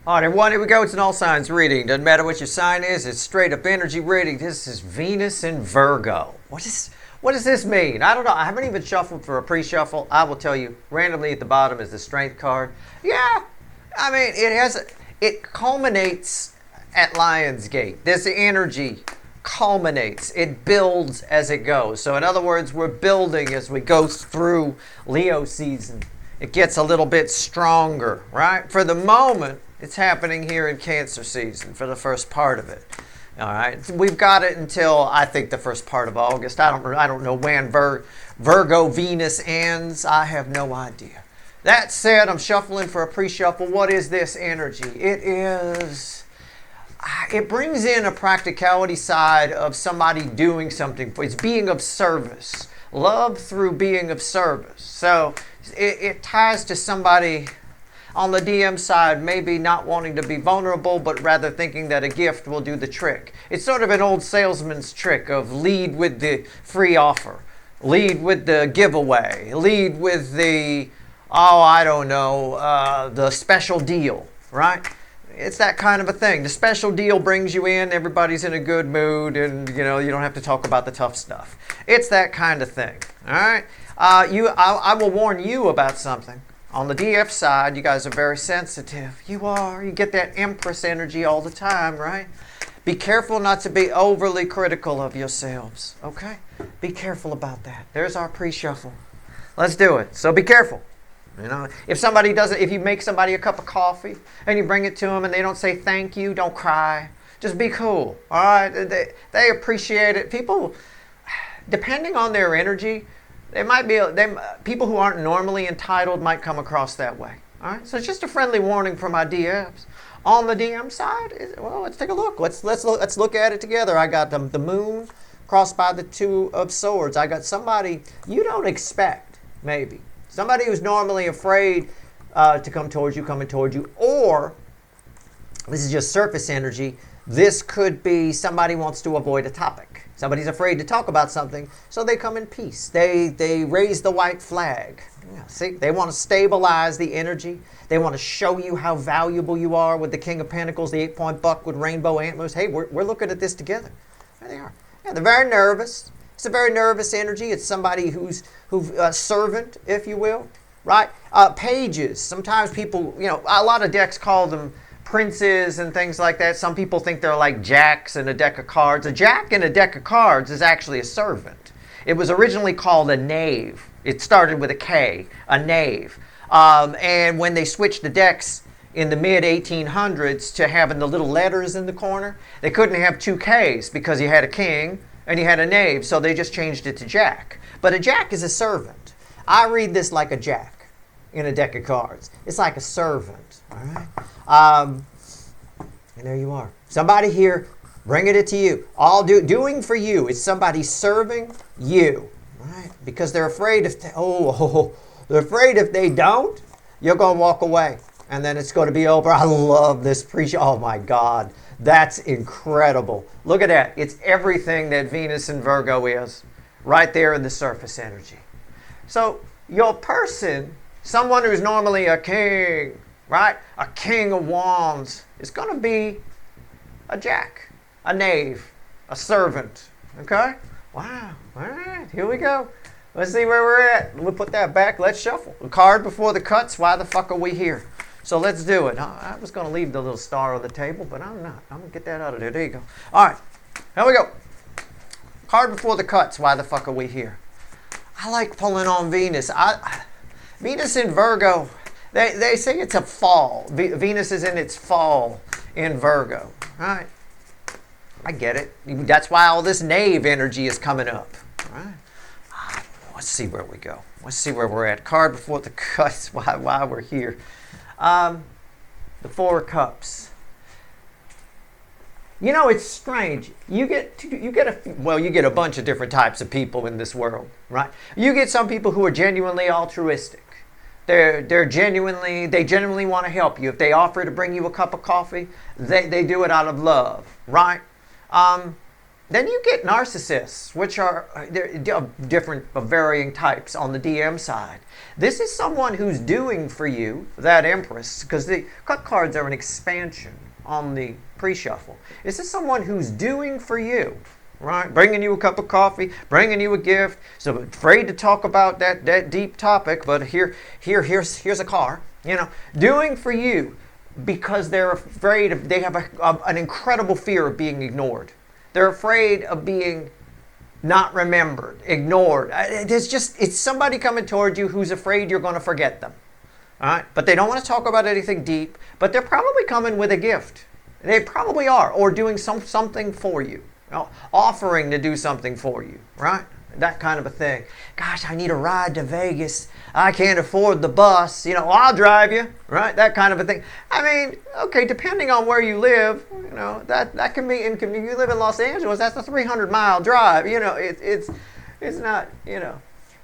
All right, everyone, here we go. It's an all signs reading. Doesn't matter what your sign is, it's straight up energy reading. This is Venus in Virgo. What does this mean? I don't know. I haven't even shuffled for a pre-shuffle. I will tell you, randomly at the bottom is the strength card. Yeah, I mean, it culminates at Lionsgate. This energy culminates. It builds as it goes. So in other words, we're building as we go through Leo season. It gets a little bit stronger, right? For the moment, it's happening here in Cancer season for the first part of it. All right, we've got it until I think the first part of August. I don't know when Virgo Venus ends. I have no idea. That said, I'm shuffling for a pre-shuffle. What is this energy? It brings in a practicality side of somebody doing something. It's being of service. Love through being of service. So it ties to somebody on the DM side, maybe not wanting to be vulnerable, but rather thinking that a gift will do the trick. It's sort of an old salesman's trick of lead with the free offer, lead with the giveaway, lead with the, the special deal, right? It's that kind of a thing. The special deal brings you in, everybody's in a good mood, and you don't have to talk about the tough stuff. It's that kind of thing, all right? I will warn you about something. On the DF side, you guys are very sensitive. You get that Empress energy all the time, right? Be careful not to be overly critical of yourselves, okay? Be careful about that. There's our pre-shuffle. Let's do it. So be careful. If you make somebody a cup of coffee and you bring it to them and they don't say thank you, don't cry. Just be cool, all right? They appreciate it. People, depending on their energy, people who aren't normally entitled might come across that way. All right, so it's just a friendly warning for my DMs. On the DM side, let's take a look. Let's look at it together. I got the moon crossed by the two of swords. I got somebody you don't expect, maybe somebody who's normally afraid to come towards you, coming towards you, or this is just surface energy. This could be somebody wants to avoid a topic. Somebody's afraid to talk about something, so they come in peace. They raise the white flag. Yeah, see, they want to stabilize the energy. They want to show you how valuable you are with the King of Pentacles, the 8-point buck with rainbow antlers. Hey, we're looking at this together. There they are. Yeah, they're very nervous. It's a very nervous energy. It's somebody who's servant, if you will, right? Pages. Sometimes people, a lot of decks call them princes and things like that. Some people think they're like jacks in a deck of cards. A jack in a deck of cards is actually a servant. It was originally called a knave. It started with a K, a knave. And when they switched the decks in the mid-1800s to having the little letters in the corner, they couldn't have two Ks because you had a king and you had a knave, so they just changed it to jack. But a jack is a servant. I read this like a jack in a deck of cards. It's like a servant, all right? And there you are. Somebody here bringing it to you. Doing for you is somebody serving you, right? Because they're afraid they're afraid if they don't, you're going to walk away. And then it's going to be over. I love this pre-show. Oh my God. That's incredible. Look at that. It's everything that Venus in Virgo is right there in the surface energy. So your person, someone who's normally a king, right? A king of wands is going to be a jack, a knave, a servant. Okay? Wow. All right. Here we go. Let's see where we're at. We'll put that back. Let's shuffle. The card before the cuts. Why the fuck are we here? So let's do it. I was going to leave the little star on the table, but I'm not. I'm going to get that out of there. There you go. All right. Here we go. Card before the cuts. Why the fuck are we here? I like pulling on Venus. Venus in Virgo. They say it's a fall. Venus is in its fall in Virgo. All right. I get it. That's why all this knave energy is coming up. All right. Let's see where we go. Let's see where we're at. Card before the cuts. Why we're here. The Four of Cups. It's strange. You get a bunch of different types of people in this world, right? You get some people who are genuinely altruistic. They genuinely want to help you. If they offer to bring you a cup of coffee, they do it out of love, right? Then you get narcissists, which are different, varying types on the DM side. This is someone who's doing for you, that Empress, because the cut cards are an expansion on the pre-shuffle. This is someone who's doing for you, right? Bringing you a cup of coffee, bringing you a gift. So afraid to talk about that deep topic, but here's a car. Doing for you because they're afraid of, they have an incredible fear of being ignored. They're afraid of being not remembered, ignored. It's somebody coming toward you who's afraid you're going to forget them. All right? But they don't want to talk about anything deep, but they're probably coming with a gift. They probably are, or doing something for you. Offering to do something for you, right? That kind of a thing. Gosh, I need a ride to Vegas. I can't afford the bus. I'll drive you, right? That kind of a thing. I mean, okay, depending on where you live, that can be inconvenient. You live in Los Angeles, that's a 300-mile drive. It's not,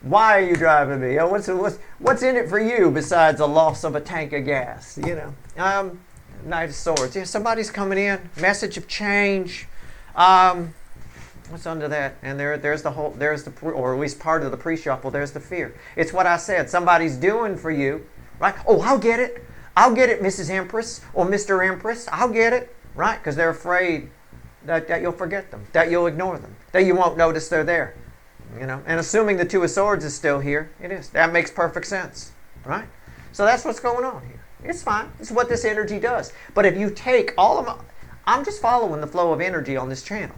why are you driving me? What's in it for you besides the loss of a tank of gas? Knight of Swords. Yeah, somebody's coming in. Message of change. What's under that? And there's or at least part of the pre-shuffle, there's the fear. It's what I said. Somebody's doing for you, right? Oh, I'll get it. I'll get it, Mrs. Empress or Mr. Empress. I'll get it, right? Because they're afraid that you'll forget them, that you'll ignore them, that you won't notice they're there. And assuming the Two of Swords is still here, it is. That makes perfect sense, right? So that's what's going on here. It's fine. It's what this energy does. But if you take all of them, I'm just following the flow of energy on this channel.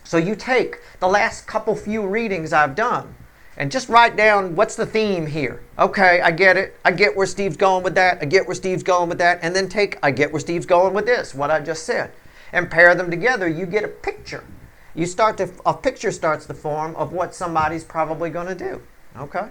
So you take the last few readings I've done and just write down what's the theme here. Okay, I get it. I get where Steve's going with that. I get where Steve's going with that. And then I get where Steve's going with this, what I just said. And pair them together, you get a picture. A picture starts to form of what somebody's probably going to do. Okay?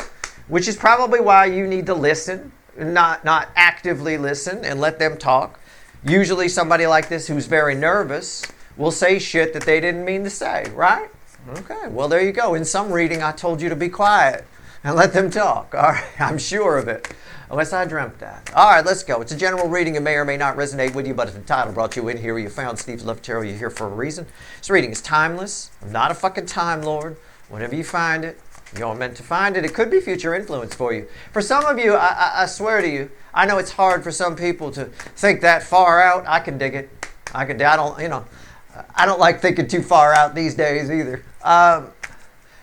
Which is probably why you need to listen, not actively listen and let them talk. Usually somebody like this who's very nervous will say shit that they didn't mean to say, right? Okay, well, there you go. In some reading, I told you to be quiet and let them talk. All right, I'm sure of it, unless I dreamt that. All right, let's go. It's a general reading. It may or may not resonate with you, but if the title brought you in here, you found Steve's Love Tarot, you're here for a reason. This reading is timeless. I'm not a fucking Time Lord. Whenever you find it, you're meant to find it. It could be future influence for you. For some of you, I swear to you, I know it's hard for some people to think that far out. I can dig it. I don't like thinking too far out these days either.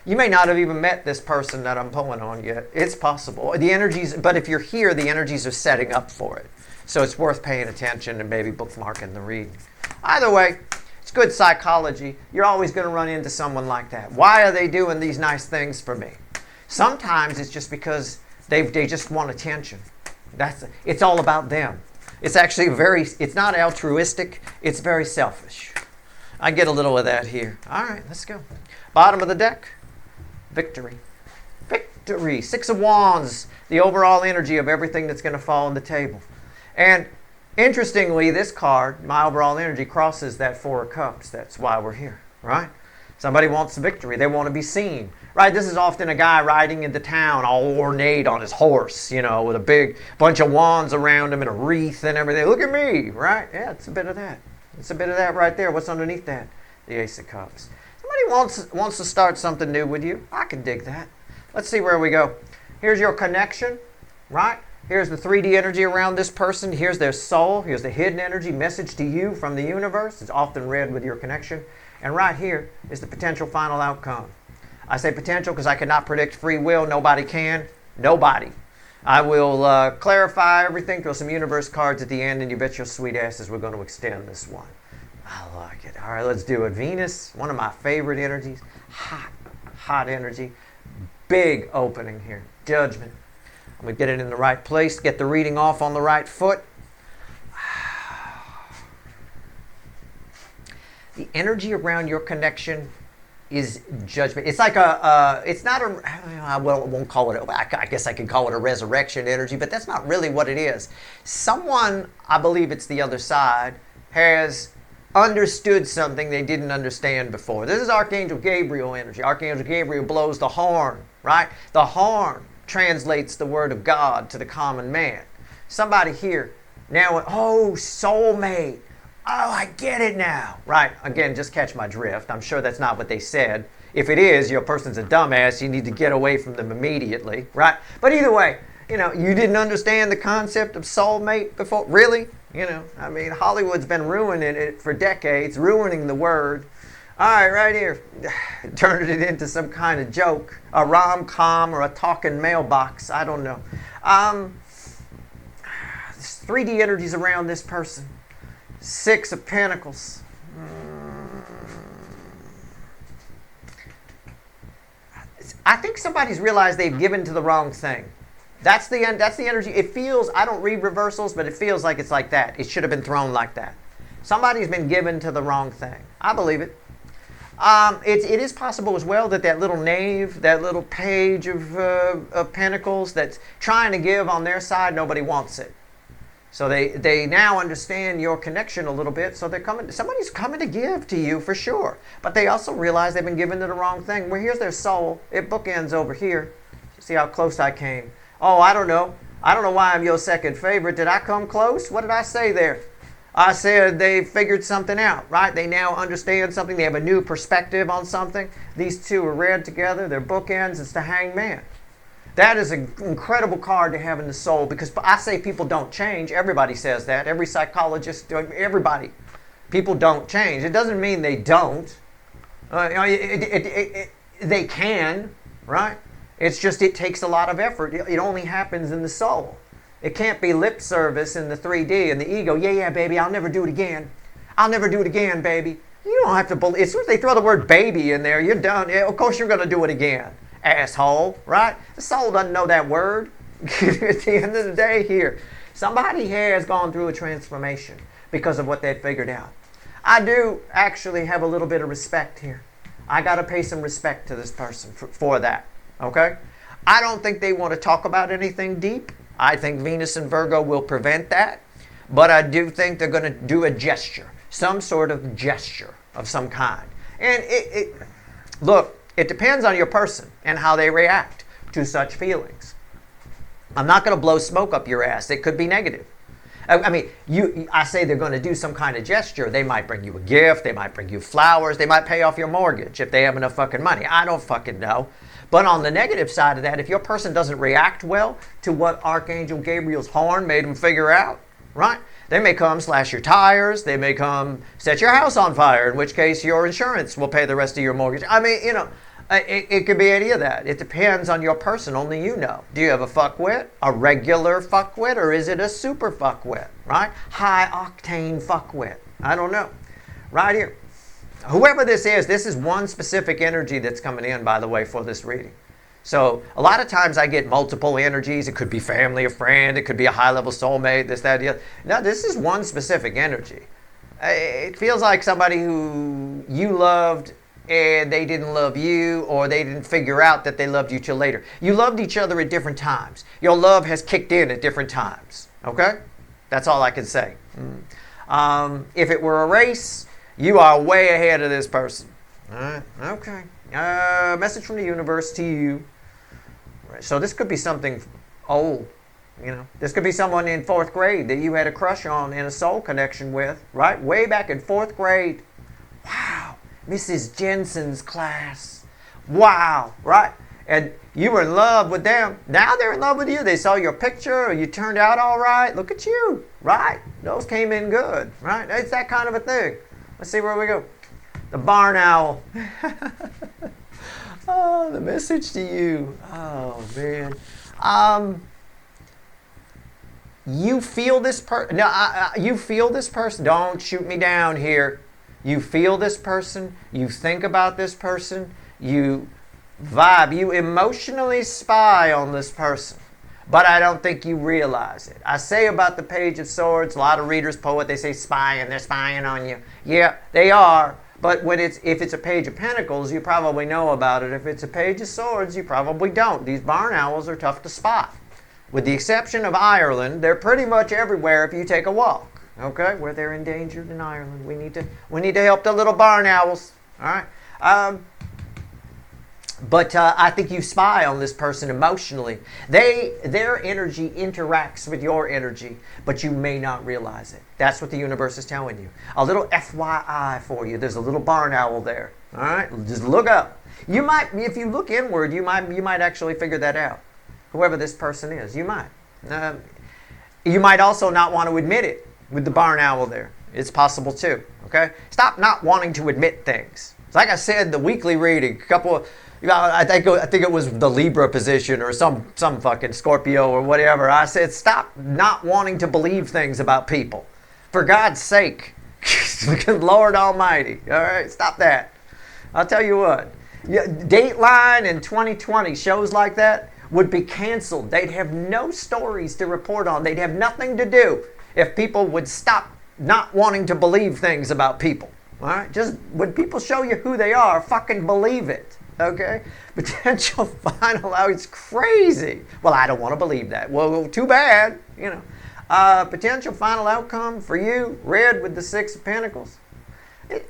You may not have even met this person that I'm pulling on yet. It's possible. But if you're here, the energies are setting up for it. So it's worth paying attention and maybe bookmarking the reading. Either way, it's good psychology. You're always going to run into someone like that. Why are they doing these nice things for me? Sometimes it's just because they just want attention. It's all about them. It's actually it's not altruistic. It's very selfish. I get a little of that here. All right, let's go. Bottom of the deck, victory. Victory. Six of Wands, the overall energy of everything that's going to fall on the table. And interestingly, this card, my overall energy, crosses that Four of Cups. That's why we're here, right? Somebody wants victory. They want to be seen, right? This is often a guy riding into town all ornate on his horse, with a big bunch of wands around him and a wreath and everything. Look at me, right? Yeah, it's a bit of that. It's a bit of that right there. What's underneath that? The Ace of Cups. Somebody wants to start something new with you. I can dig that. Let's see where we go. Here's your connection, right? Here's the 3D energy around this person. Here's their soul. Here's the hidden energy message to you from the universe. It's often read with your connection. And right here is the potential final outcome. I say potential because I cannot predict free will. Nobody can. Nobody. I will clarify everything, throw some universe cards at the end, and you bet your sweet asses we're going to extend this one. I like it. All right, let's do it. Venus, one of my favorite energies. Hot energy. Big opening here. Judgment. I'm going to get it in the right place, get the reading off on the right foot. The energy around your connection is judgment. It's like it's not I won't call it, I guess I can call it a resurrection energy, but that's not really what it is. Someone, I believe it's the other side, has understood something they didn't understand before. This is Archangel Gabriel energy. Archangel Gabriel blows the horn, right? The horn translates the word of God to the common man. Somebody here now, oh, soulmate. Oh, I get it now. Right. Again, just catch my drift. I'm sure that's not what they said. If it is, your person's a dumbass. You need to get away from them immediately. Right. But either way, you didn't understand the concept of soulmate before. Really? I mean, Hollywood's been ruining it for decades, ruining the word. All right, right here. Turning it into some kind of joke, a rom-com or a talking mailbox. I don't know. 3D energies around this person. 6 of Pentacles. I think somebody's realized they've given to the wrong thing. That's the energy. It feels, I don't read reversals, but it feels like it's like that. It should have been thrown like that. Somebody's been given to the wrong thing. I believe it. It is possible as well that little knave, that little page of Pentacles that's trying to give on their side, nobody wants it. So they now understand your connection a little bit, so somebody's coming to give to you for sure. But they also realize they've been given to the wrong thing. Well, here's their soul. It bookends over here. See how close I came. Oh, I don't know. I don't know why I'm your second favorite. Did I come close? What did I say there? I said they figured something out, right? They now understand something. They have a new perspective on something. These two are read together. They're bookends. It's the Hangman. That is an incredible card to have in the soul, because I say people don't change. Everybody says that. Every psychologist, everybody. People don't change. It doesn't mean they don't. They can, right? It's just it takes a lot of effort. It only happens in the soul. It can't be lip service in the 3D and the ego. Yeah, baby, I'll never do it again. I'll never do it again, baby. You don't have to believe. As soon as they throw the word baby in there, you're done. Of course you're going to do it again. Asshole, right? The soul doesn't know that word. At the end of the day here, somebody has gone through a transformation because of what they figured out. I do actually have a little bit of respect here. I got to pay some respect to this person for that, okay? I don't think they want to talk about anything deep. I think Venus and Virgo will prevent that, but I do think they're going to do a gesture, some sort of gesture of some kind. And look, it depends on your person and how they react to such feelings. I'm not going to blow smoke up your ass. It could be negative. I mean, I say they're going to do some kind of gesture. They might bring you a gift. They might bring you flowers. They might pay off your mortgage if they have enough fucking money. I don't fucking know. But on the negative side of that, if your person doesn't react well to what Archangel Gabriel's horn made them figure out, right? They may come slash your tires. They may come set your house on fire, in which case your insurance will pay the rest of your mortgage. I mean, it could be any of that. It depends on your person. Only you know. Do you have a fuckwit, a regular fuckwit, or is it a super fuckwit, right? High octane fuckwit. I don't know. Right here. Whoever this is one specific energy that's coming in, by the way, for this reading. So a lot of times I get multiple energies. It could be family, a friend. It could be a high-level soulmate, this, that, the other. No, this is one specific energy. It feels like somebody who you loved and they didn't love you, or they didn't figure out that they loved you till later. You loved each other at different times. Your love has kicked in at different times. Okay? That's all I can say. If it were a race, you are way ahead of this person. All right? Okay. Message from the universe to you. So this could be something old. This could be someone in 4th grade that you had a crush on and a soul connection with, right? Way back in 4th grade. Wow. Mrs. Jensen's class. Wow, right? And you were in love with them. Now they're in love with you. They saw your picture, or you turned out all right. Look at you, right? Those came in good, right? It's that kind of a thing. Let's see where we go. The barn owl. Oh, the message to you. Oh, man. You feel this person. No, you feel this person. Don't shoot me down here. You feel this person, you think about this person, you vibe, you emotionally spy on this person. But I don't think you realize it. I say about the Page of Swords, a lot of readers, poet, they say spying, they're spying on you. Yeah, they are. But if it's a Page of Pentacles, you probably know about it. If it's a Page of Swords, you probably don't. These barn owls are tough to spot. With the exception of Ireland, they're pretty much everywhere if you take a walk. Okay, where they're endangered in Ireland. We need to help the little barn owls. All right. But I think you spy on this person emotionally. Their energy interacts with your energy, but you may not realize it. That's what the universe is telling you. A little FYI for you. There's a little barn owl there. All right, just look up. You might, if you look inward, you might actually figure that out. Whoever this person is, you might. You might also not want to admit it with the barn owl there. It's possible too. Okay, stop not wanting to admit things. Like I said, the weekly reading, I think it was the Libra position or some fucking Scorpio or whatever. I said, stop not wanting to believe things about people. For God's sake. Lord Almighty. All right, stop that. I'll tell you what. Dateline in 2020, shows like that would be canceled. They'd have no stories to report on. They'd have nothing to do if people would stop not wanting to believe things about people. All right? Just when people show you who they are, fucking believe it. Okay? Potential final out. It's crazy. Well, I don't want to believe that. Well, too bad. You know. Potential final outcome for you, red with the Six of Pentacles.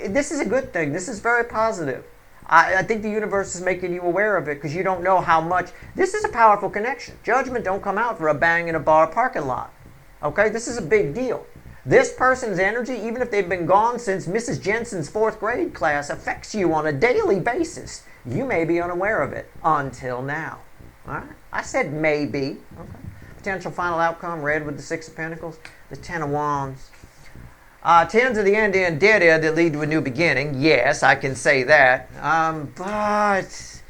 This is a good thing. This is very positive. I think the universe is making you aware of it because you don't know how much. This is a powerful connection. Judgment don't come out for a bang in a bar parking lot. Okay? This is a big deal. This person's energy, even if they've been gone since Mrs. Jensen's 4th grade class, affects you on a daily basis. You may be unaware of it until now. All right? I said maybe. Okay. Potential final outcome, red with the Six of Pentacles, the Ten of Wands. Tens of the end dead end that lead to a new beginning. Yes, I can say that. But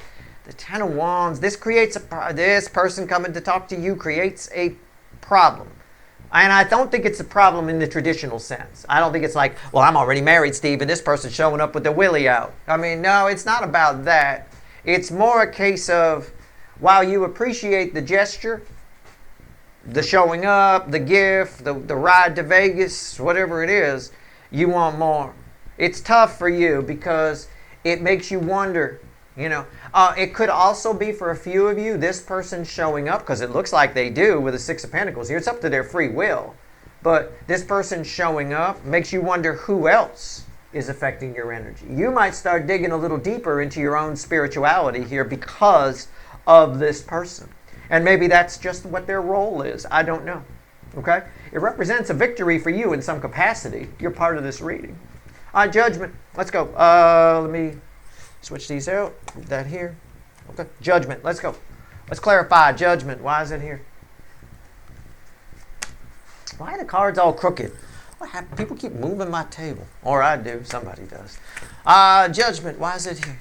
the Ten of Wands, this person coming to talk to you creates a problem. And I don't think it's a problem in the traditional sense. I don't think it's like, well, I'm already married, Steve, and this person's showing up with their willy out. I mean, no, it's not about that. It's more a case of, while you appreciate the gesture, the showing up, the gift, the ride to Vegas, whatever it is, you want more. It's tough for you because it makes you wonder, you know. It could also be for a few of you, this person showing up, because it looks like they do with the Six of Pentacles here. It's up to their free will. But this person showing up makes you wonder who else is affecting your energy. You might start digging a little deeper into your own spirituality here because of this person. And maybe that's just what their role is. I don't know. Okay? It represents a victory for you in some capacity. You're part of this reading. Judgment. Let's go. Let me switch these out. Put that here. Okay. Judgment. Let's go. Let's clarify. Judgment. Why is it here? Why are the cards all crooked? What happened? People keep moving my table. Or I do. Somebody does. Judgment. Why is it here?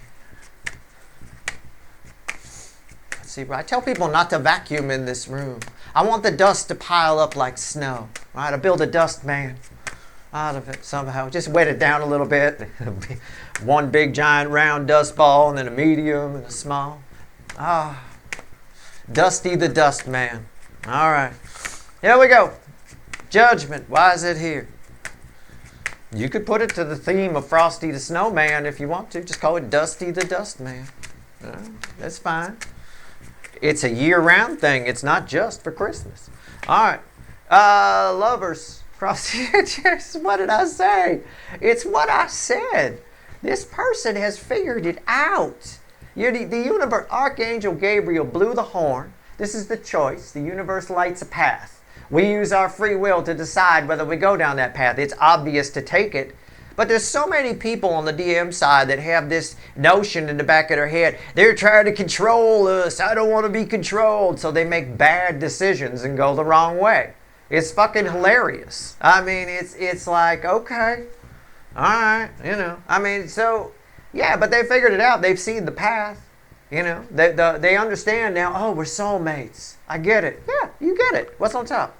Let's see. I tell people not to vacuum in this room. I want the dust to pile up like snow. Right? I build a dust man out of it somehow. Just wet it down a little bit. One big giant round dust ball and then a medium and a small. Dusty the Dust Man. All right. Here we go. Judgment. Why is it here? You could put it to the theme of Frosty the Snowman if you want to. Just call it Dusty the Dust Man. That's fine. It's a year-round thing. It's not just for Christmas. All right. Lovers. Frosty. What did I say? It's what I said. This person has figured it out. The universe, Archangel Gabriel blew the horn. This is the choice. The universe lights a path. We use our free will to decide whether we go down that path. It's obvious to take it. But there's so many people on the DM side that have this notion in the back of their head. They're trying to control us. I don't want to be controlled. So they make bad decisions and go the wrong way. It's fucking hilarious. I mean, it's like, okay. All right, you know. I mean, so, yeah, but they figured it out. They've seen the path, you know. They understand now, oh, we're soulmates. I get it. Yeah, you get it. What's on top?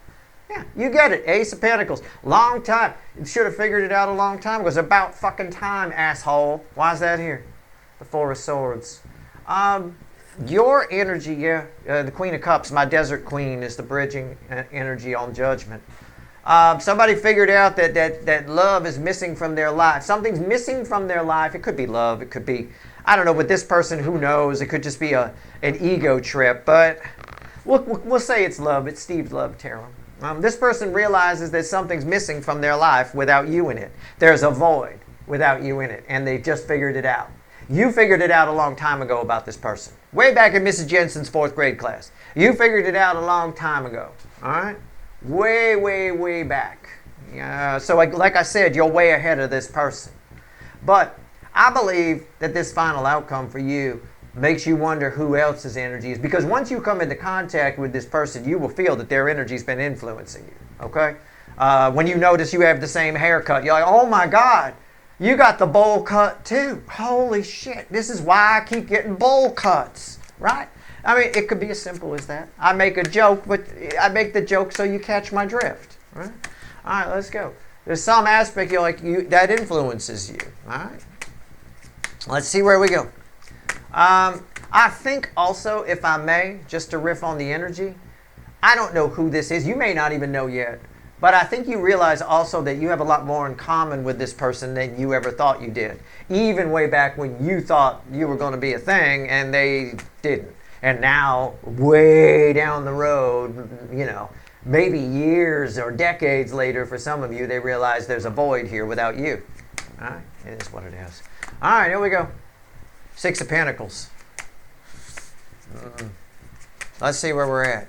Yeah, you get it. Ace of Pentacles. Long time. You should have figured it out a long time ago. It's about fucking time, asshole. Why is that here? The Four of Swords. Your energy, the Queen of Cups, my Desert Queen, is the bridging energy on Judgment. Somebody figured out that love is missing from their life. Something's missing from their life. It could be love. It could be, I don't know, with this person, who knows? It could just be an ego trip. But we'll say it's love. It's Steve's love tarot. This person realizes that something's missing from their life without you in it. There's a void without you in it. And they just figured it out. You figured it out a long time ago about this person. Way back in Mrs. Jensen's 4th grade class. You figured it out a long time ago. All right? Way, way, way back. So like I said, you're way ahead of this person. But I believe that this final outcome for you makes you wonder who else's energy is. Because once you come into contact with this person, you will feel that their energy's been influencing you. Okay? When you notice you have the same haircut, you're like, oh my God, you got the bowl cut too. Holy shit, this is why I keep getting bowl cuts, right? I mean, it could be as simple as that. I make a joke, but I make the joke so you catch my drift, right? All right, let's go. There's some aspect you're like that influences you, all right? Let's see where we go. I think also, if I may, just to riff on the energy, I don't know who this is. You may not even know yet. But I think you realize also that you have a lot more in common with this person than you ever thought you did. Even way back when you thought you were going to be a thing and they didn't. And now, way down the road, you know, maybe years or decades later for some of you, they realize there's a void here without you. All right? It is what it is. All right, here we go. 6 of Pentacles. Let's see where we're at.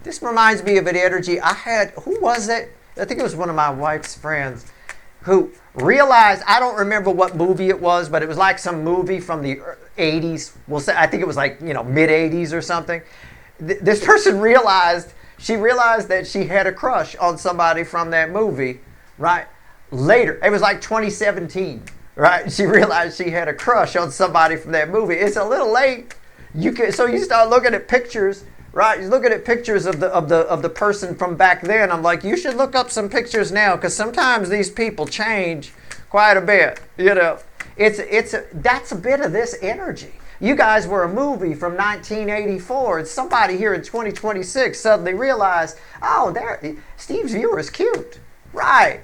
This reminds me of an energy I had. Who was it? I think it was one of my wife's friends who realized, I don't remember what movie it was, but it was like some movie from the 80s. We'll say, I think it was like, you know, mid 80s or something. This person realized that she had a crush on somebody from that movie, right? Later, it was like 2017, right? She realized she had a crush on somebody from that movie. It's a little late. So you start looking at pictures. Right, you're looking at pictures of the person from back then. I'm like, you should look up some pictures now, because sometimes these people change quite a bit. You know, that's a bit of this energy. You guys were a movie from 1984, and somebody here in 2026 suddenly realized, oh, Steve's viewer is cute, right?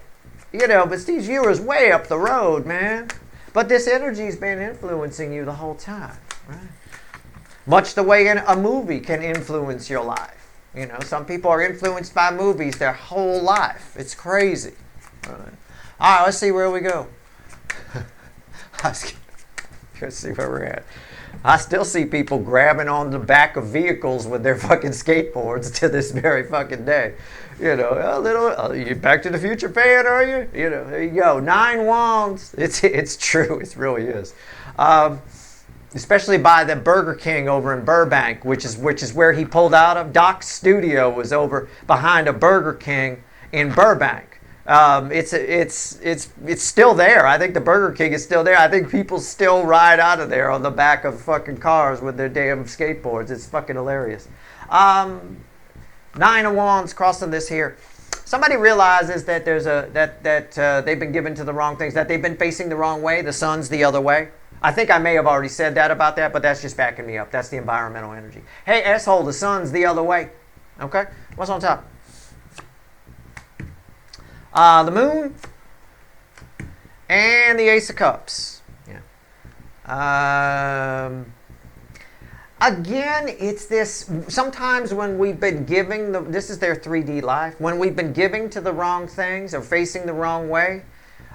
You know, but Steve's viewer is way up the road, man. But this energy's been influencing you the whole time, right? Much the way a movie can influence your life. You know, some people are influenced by movies their whole life. It's crazy. All right, let's see where we go. Let's see where we're at. I still see people grabbing on the back of vehicles with their fucking skateboards to this very fucking day. You know, you Back to the Future fan, are you? You know, there you go. 9 wands. It's true. It really is. Especially by the Burger King over in Burbank, which is where he pulled out of. Doc's studio was over behind a Burger King in Burbank. It's still there. I think the Burger King is still there. I think people still ride out of there on the back of fucking cars with their damn skateboards. It's fucking hilarious. 9 of Wands crossing this here. Somebody realizes that they've been given to the wrong things, that they've been facing the wrong way. The sun's the other way. I think I may have already said that about that, but that's just backing me up. That's the environmental energy. Hey, asshole, the sun's the other way. Okay? What's on top? The moon and the Ace of Cups. Yeah. Again, it's this. Sometimes when we've been giving, this is their 3D life, when we've been giving to the wrong things or facing the wrong way,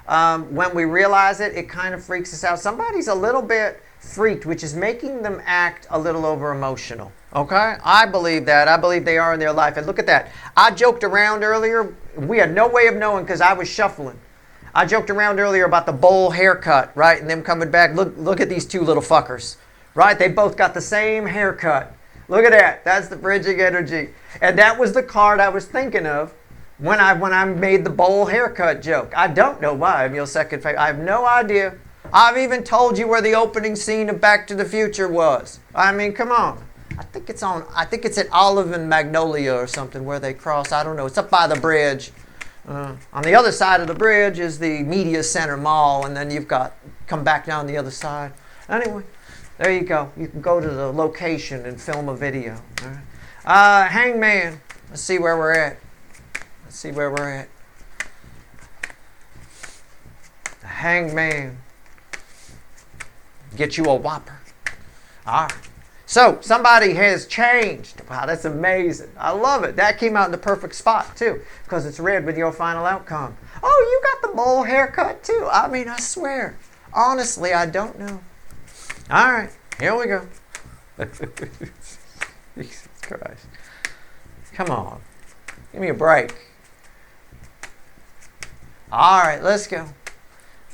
when we realize it, it kind of freaks us out. Somebody's a little bit freaked, which is making them act a little over emotional. Okay? I believe that. I believe they are in their life. And look at that. I joked around earlier. We had no way of knowing because I was shuffling. I joked around earlier about the bowl haircut, right? And them coming back. Look at these 2 little fuckers, right? They both got the same haircut. Look at that. That's the bridging energy. And that was the card I was thinking of when I made the bowl haircut joke. I don't know why I'm your second favorite. I have no idea. I've even told you where the opening scene of Back to the Future was. I mean, come on. I think it's at Olive and Magnolia or something where they cross. I don't know. It's up by the bridge. On the other side of the bridge is the Media Center Mall, and then you've got come back down the other side. Anyway, there you go. You can go to the location and film a video. All right. Hangman. Let's see where we're at. Let's see where we're at. The Hangman. Get you a whopper. All right. So, somebody has changed. Wow, that's amazing. I love it. That came out in the perfect spot, too, because it's red with your final outcome. Oh, you got the bowl haircut too. I mean, I swear. Honestly, I don't know. All right, here we go. Jesus Christ. Come on. Give me a break. All right, let's go.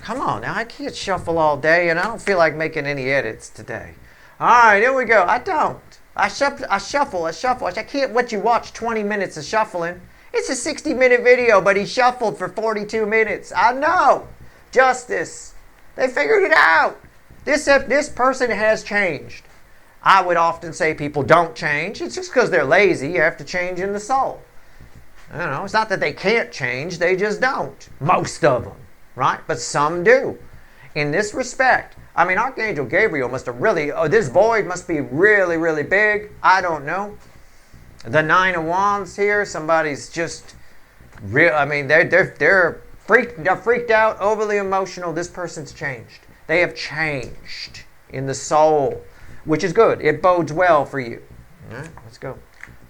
Come on now, I can't shuffle all day, and I don't feel like making any edits today. All right, here we go. I don't. I shuffle. I can't let you watch 20 minutes of shuffling. It's a 60-minute video, but he shuffled for 42 minutes. I know. Justice. They figured it out. This person has changed. I would often say people don't change. It's just because they're lazy. You have to change in the soul. I don't know. It's not that they can't change. They just don't. Most of them. Right? But some do. In this respect, I mean, Archangel Gabriel must have really, this void must be really, really big. I don't know. The Nine of Wands here, somebody's just real. I mean, they're freaked out, overly emotional. This person's changed. They have changed in the soul, which is good. It bodes well for you. All right, let's go.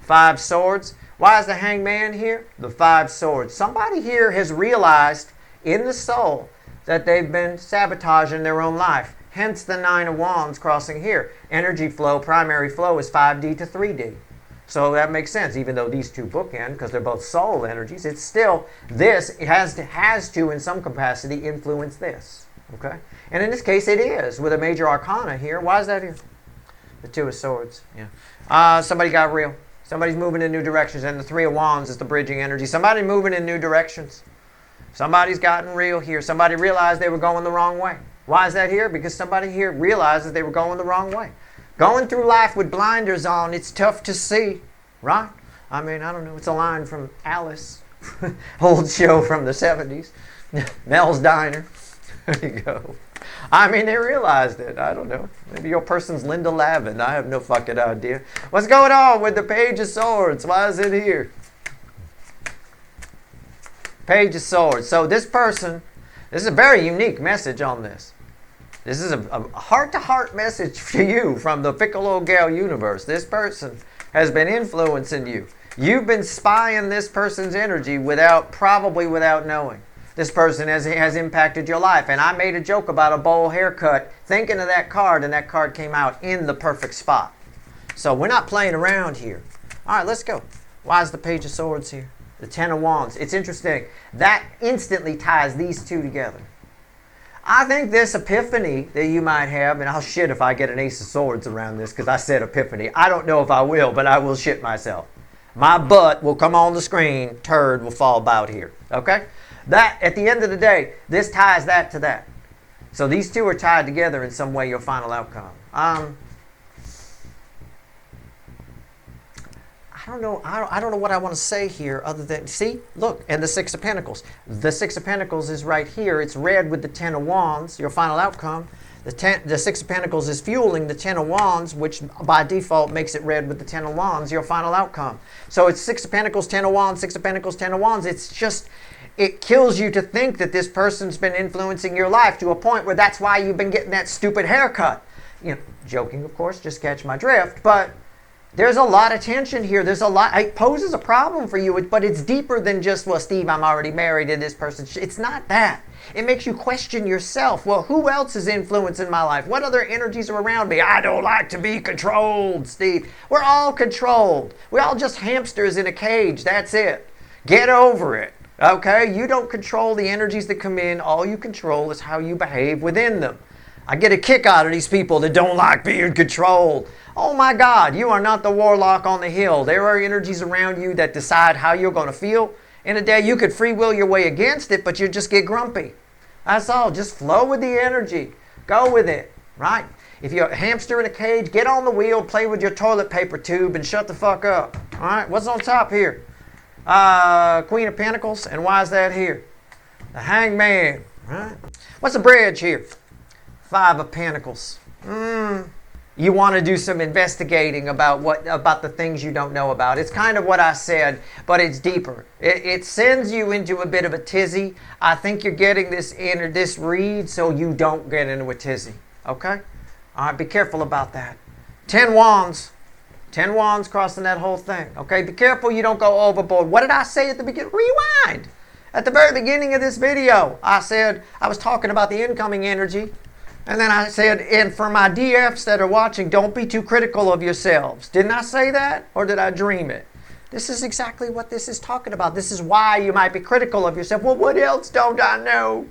5 Swords. Why is the Hangman here? The 5 Swords. Somebody here has realized in the soul that they've been sabotaging their own life. Hence the 9 of Wands crossing here. Energy flow, primary flow is 5D to 3D. So that makes sense, even though these two bookend, because they're both soul energies, it's still, it has to, in some capacity, influence this. Okay? And in this case, it is, with a major arcana here. Why is that here? The 2 of Swords. Yeah. Somebody got real. Somebody's moving in new directions, and the 3 of Wands is the bridging energy. Somebody moving in new directions. Somebody's gotten real here. Somebody realized they were going the wrong way. Why is that here? Because somebody here realizes they were going the wrong way. Going through life with blinders on, it's tough to see, right? I mean, I don't know. It's a line from Alice, old show from the 70s. Mel's Diner. There you go. I mean, they realized it. I don't know. Maybe your person's Linda Lavin. I have no fucking idea. What's going on with the Page of Swords? Why is it here? Page of Swords. So this person, this is a very unique message on this. This is a heart-to-heart message for you from the Piccolo Gal universe. This person has been influencing you. You've been spying this person's energy probably without knowing. This person has impacted your life. And I made a joke about a bowl haircut, thinking of that card, and that card came out in the perfect spot. So we're not playing around here. All right, let's go. Why is the Page of Swords here? The 10 of Wands. It's interesting. That instantly ties these two together. I think this epiphany that you might have, and I'll shit if I get an Ace of Swords around this because I said epiphany. I don't know if I will, but I will shit myself. My butt will come on the screen. Turd will fall about here. Okay? That, at the end of the day, this ties that to that. So these two are tied together in some way, your final outcome. I don't know. I don't know what I want to say here other than, see, look, and the 6 of Pentacles. The 6 of Pentacles is right here. It's red with the 10 of Wands, your final outcome. The 6 of Pentacles is fueling the 10 of Wands, which by default makes it red with the 10 of Wands, your final outcome. So it's 6 of Pentacles, 10 of Wands, 6 of Pentacles, 10 of Wands. It's just, it kills you to think that this person's been influencing your life to a point where that's why you've been getting that stupid haircut. You know, joking, of course, just catch my drift, but there's a lot of tension here. There's a lot. It poses a problem for you, but it's deeper than just, well, Steve, I'm already married to this person. It's not that. It makes you question yourself. Well, who else is influencing my life? What other energies are around me? I don't like to be controlled, Steve. We're all controlled. We're all just hamsters in a cage. That's it. Get over it. Okay? You don't control the energies that come in. All you control is how you behave within them. I get a kick out of these people that don't like being controlled. Oh my God, you are not the warlock on the hill. There are energies around you that decide how you're going to feel. In a day, you could free will your way against it, but you just get grumpy. That's all. Just flow with the energy. Go with it, right? If you're a hamster in a cage, get on the wheel, play with your toilet paper tube, and shut the fuck up. All right, what's on top here? Queen of Pentacles, and why is that here? The Hangman, right? What's the bridge here? 5 of Pentacles. You want to do some investigating about the things you don't know about. It's kind of what I said, but it's deeper. It sends you into a bit of a tizzy. I think you're getting this read so you don't get into a tizzy. Okay? All right, be careful about that. 10 Wands. 10 Wands crossing that whole thing. Okay, be careful you don't go overboard. What did I say at the beginning? Rewind. At the very beginning of this video, I said I was talking about the incoming energy. And then I said, and for my DFs that are watching, don't be too critical of yourselves. Didn't I say that? Or did I dream it? This is exactly what this is talking about. This is why you might be critical of yourself. Well, what else don't I know?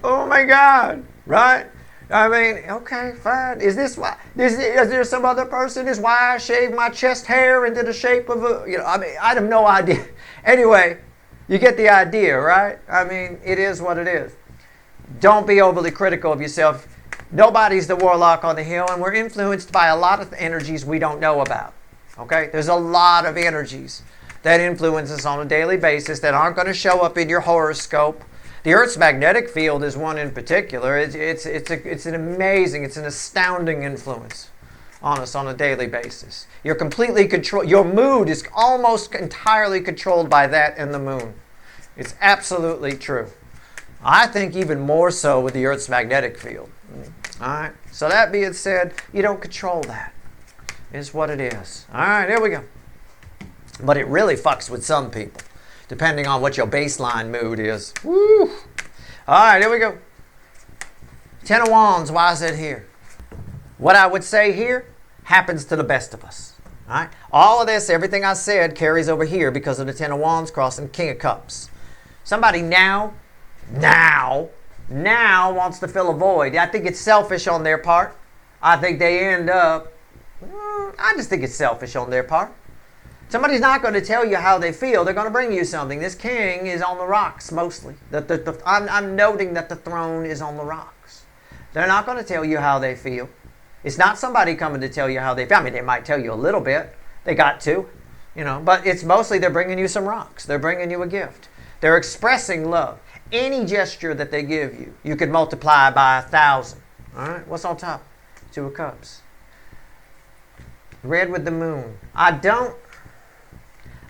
Oh my God. Right? I mean, okay, fine. Is this why? Is there some other person? Is why I shaved my chest hair into the shape of a, I mean, I have no idea. Anyway, you get the idea, right? I mean, it is what it is. Don't be overly critical of yourself. Nobody's the warlock on the hill, and we're influenced by a lot of energies we don't know about. Okay? There's a lot of energies that influence us on a daily basis that aren't going to show up in your horoscope. The Earth's magnetic field is one in particular. It's an amazing, it's an astounding influence on us on a daily basis. You're completely controlled. Your mood is almost entirely controlled by that and the moon. It's absolutely true. I think even more so with the Earth's magnetic field. All right. So that being said, you don't control that. It's what it is. All right, here we go. But it really fucks with some people, depending on what your baseline mood is. Woo! All right, here we go. Ten of Wands, why is it here? What I would say here happens to the best of us. All right? All of this, everything I said, carries over here because of the Ten of Wands crossing King of Cups. Somebody now wants to fill a void. I think it's selfish on their part. I think they end up, I just think it's selfish on their part. Somebody's not going to tell you how they feel. They're going to bring you something. This king is on the rocks mostly. I'm noting that the throne is on the rocks. They're not going to tell you how they feel. It's not somebody coming to tell you how they feel. I mean, they might tell you a little bit. They got to, but it's mostly they're bringing you some rocks. They're bringing you a gift. They're expressing love. Any gesture that they give you, you could multiply by 1,000. All right? What's on top? Two of Cups. Red with the moon.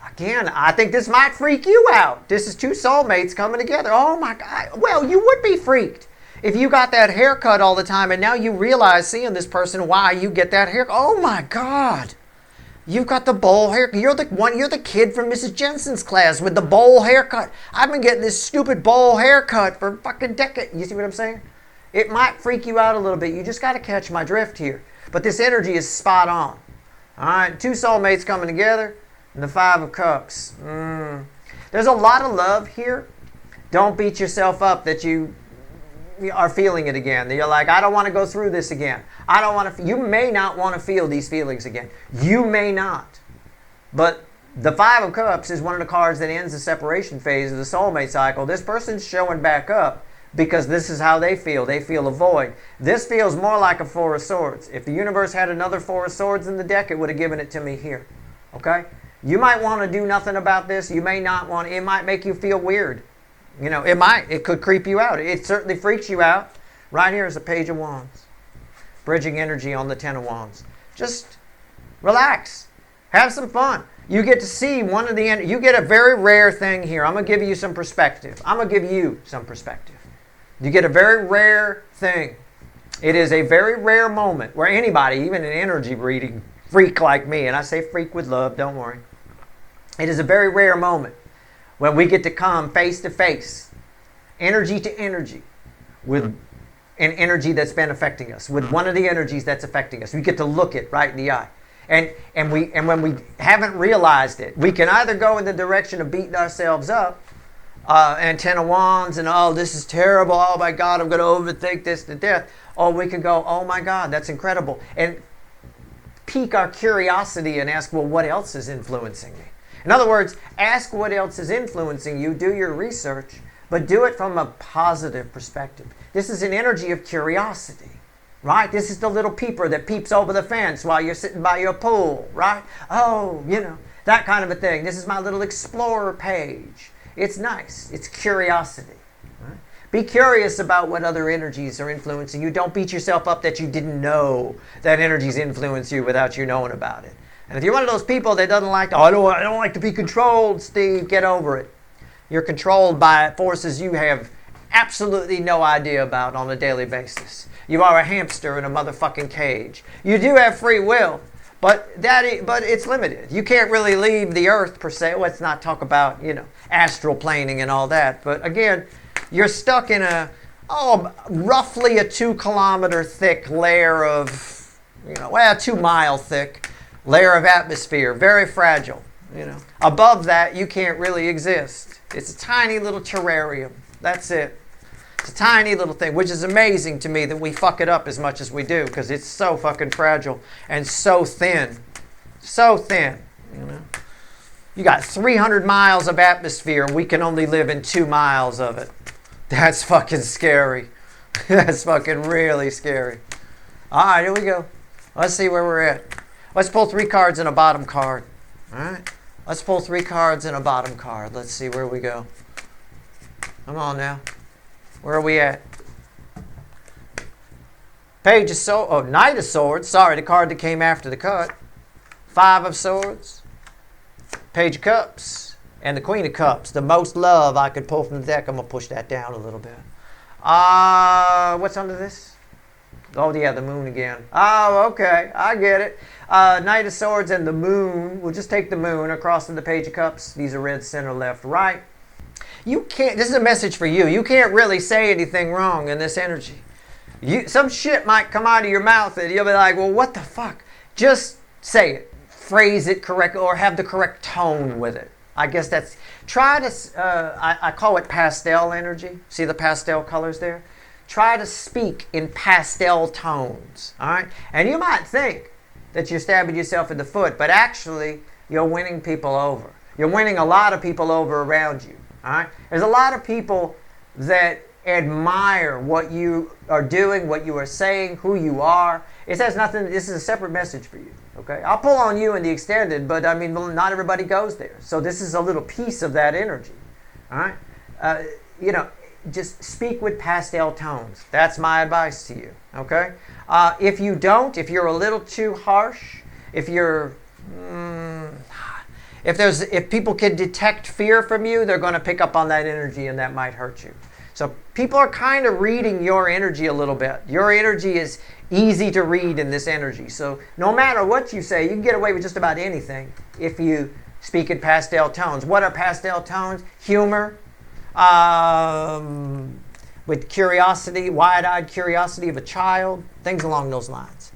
Again, I think this might freak you out. This is two soulmates coming together. Oh my God. Well, you would be freaked if you got that haircut all the time and now you realize seeing this person why you get that haircut. Oh my God. You've got the bowl haircut. You're the kid from Mrs. Jensen's class with the bowl haircut. I've been getting this stupid bowl haircut for fucking decades. You see what I'm saying? It might freak you out a little bit. You just got to catch my drift here. But this energy is spot on. All right, two soulmates coming together. And the Five of Cups. There's a lot of love here. Don't beat yourself up that you are feeling it again. You're like, I don't want to go through this again. I don't want to. You may not want to feel these feelings again. You may not. But the Five of Cups is one of the cards that ends the separation phase of the soulmate cycle. This person's showing back up because this is how they feel. They feel a void. This feels more like a Four of Swords. If the universe had another Four of Swords in the deck, it would have given it to me here. Okay? You might want to do nothing about this. You may not want. It might make you feel weird. It might. It could creep you out. It certainly freaks you out. Right here is the Page of Wands. Bridging energy on the Ten of Wands. Just relax. Have some fun. You get to see one of the... You get a very rare thing here. I'm going to give you some perspective. You get a very rare thing. It is a very rare moment where anybody, even an energy reading freak like me, and I say freak with love, don't worry. It is a very rare moment when we get to come face to face, energy to energy, with an energy that's been affecting us, with one of the energies that's affecting us. We get to look it right in the eye. And when we haven't realized it, we can either go in the direction of beating ourselves up, and Ten of Wands, and oh, this is terrible, oh my God, I'm going to overthink this to death. Or we can go, oh my God, that's incredible. And pique our curiosity and ask, well, what else is influencing me? In other words, ask what else is influencing you, do your research, but do it from a positive perspective. This is an energy of curiosity, right? This is the little peeper that peeps over the fence while you're sitting by your pool, right? Oh, that kind of a thing. This is my little explorer page. It's nice. It's curiosity. Right? Be curious about what other energies are influencing you. Don't beat yourself up that you didn't know that energies influence you without you knowing about it. And if you're one of those people that doesn't like to, I don't like to be controlled, Steve, get over it. You're controlled by forces you have absolutely no idea about on a daily basis. You are a hamster in a motherfucking cage. You do have free will, But it's limited. You can't really leave the earth per se. Let's not talk about, astral planing and all that. But again, you're stuck in roughly a 2-kilometer thick layer of, 2-mile thick layer of atmosphere. Very fragile. Above that, you can't really exist. It's a tiny little terrarium. That's it. It's a tiny little thing, which is amazing to me that we fuck it up as much as we do, because it's so fucking fragile and so thin. So thin, You got 300 miles of atmosphere, and we can only live in 2 miles of it. That's fucking scary. That's fucking really scary. All right, here we go. Let's see where we're at. Let's pull 3 cards and a bottom card. All right? Let's pull 3 cards and a bottom card. Let's see where we go. Come on now. Where are we at? Page of Swords. Oh, Knight of Swords. Sorry, the card that came after the cut. 5 of Swords. Page of Cups. And the Queen of Cups. The most love I could pull from the deck. I'm going to push that down a little bit. What's under this? Oh, yeah, the Moon again. Oh, okay. I get it. Knight of Swords and the Moon. We'll just take the Moon across to the Page of Cups. These are red, center, left, right. You can't, this is a message for you. You can't really say anything wrong in this energy. Some shit might come out of your mouth and you'll be like, well, what the fuck? Just say it. Phrase it correctly or have the correct tone with it. I guess that's, try to, I call it pastel energy. See the pastel colors there? Try to speak in pastel tones, all right? And you might think that you're stabbing yourself in the foot, but actually you're winning people over. You're winning a lot of people over around you. All right? There's a lot of people that admire what you are doing, what you are saying, who you are. It has nothing, this is a separate message for you. Okay? I'll pull on you in the extended, but I mean, not everybody goes there. So this is a little piece of that energy. All right? Just speak with pastel tones. That's my advice to you. Okay? If you don't, if you're a little too harsh, if you're... If people can detect fear from you, they're going to pick up on that energy and that might hurt you. So people are kind of reading your energy a little bit. Your energy is easy to read in this energy. So no matter what you say, you can get away with just about anything if you speak in pastel tones. What are pastel tones? Humor, with curiosity, wide-eyed curiosity of a child, things along those lines,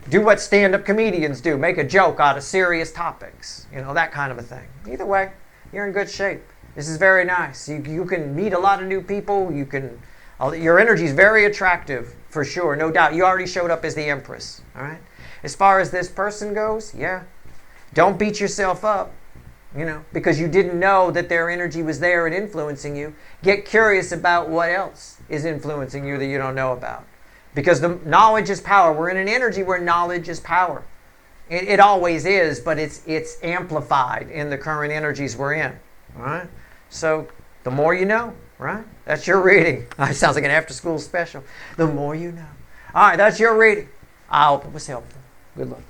Do what stand-up comedians do. Make a joke out of serious topics. That kind of a thing. Either way, you're in good shape. This is very nice. You can meet a lot of new people. Your energy is very attractive, for sure. No doubt. You already showed up as the Empress. All right? As far as this person goes, yeah. Don't beat yourself up, because you didn't know that their energy was there and influencing you. Get curious about what else is influencing you that you don't know about. Because the knowledge is power. We're in an energy where knowledge is power. It always is, but it's amplified in the current energies we're in. All right? So the more you know, right? That's your reading. It sounds like an after-school special. The more you know. All right, that's your reading. I hope it was helpful. Good luck.